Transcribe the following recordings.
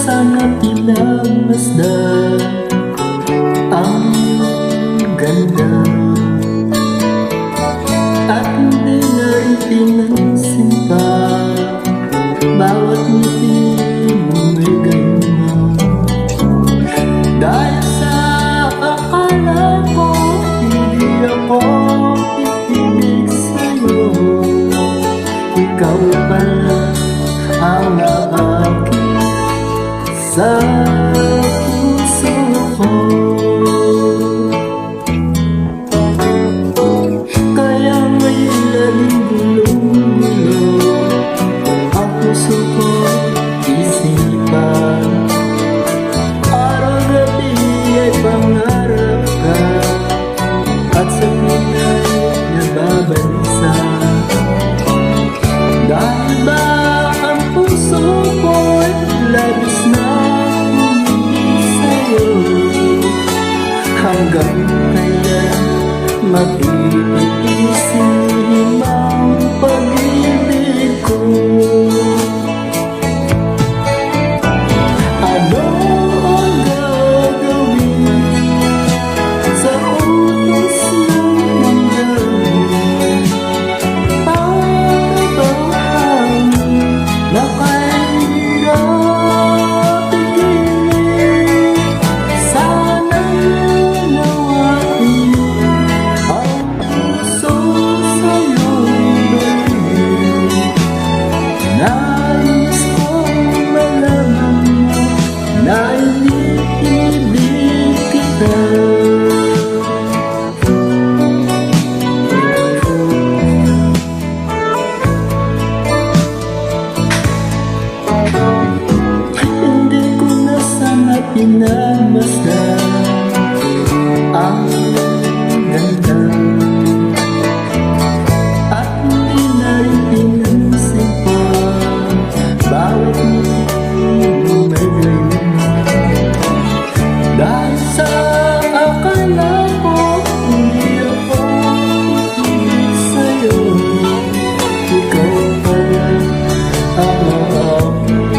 sana pinagmasdan ang ganda at hindi na rin pinansin pa bawat ngiti mo may ganda. Dahil sa akala ko hindi ako iibig sa'yo, ikaw pala ang aking sa puso ko. Kaya ngayon laging bulong-bulong ang puso ko isipan. Araw-gabi ay pangarap ka at sa pinay nababalisa. Dahil ba ang puso ko'y labis na humingin sa'yo, hanggang kailan mag-iisip ang pag-ibig ko? Ano ang gagawin sa utos ng damdamin para bang na kahit pigilin? Sana'y nawain ang puso sa'yo'y balikin. Nais kong malaman mo na iniibig kita. Hindi ko na sana pinagmasdan ang ganda at hindi na rin pinansin pa bawat ngiti mo may gayuma. Dahil sa akala ko hindi ako iibig sa'yo, ikaw pala ang aking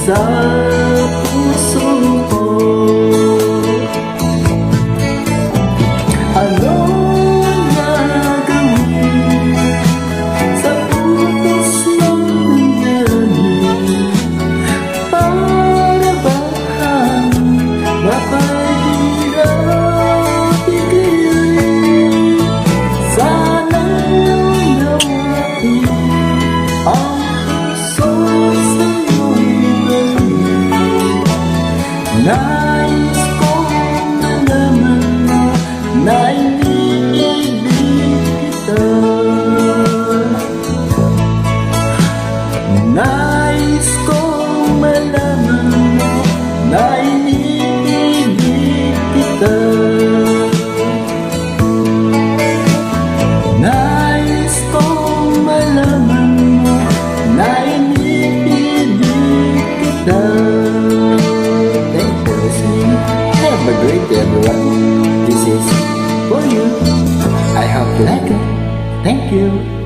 sa puso ko. Ano ang gagawin sa utos ng damdamin para bang mapahirap pigilin? Sana'y nawain ang puso sa'yo'y balikin. Nais kong malaman mo na iniibig kita. Nais kong malaman mo na iniibig kita. Nais kong malaman mo na iniibig kita. Thank you for listening. Have a great day, everyone. This is for you. I hope you like it. Thank you.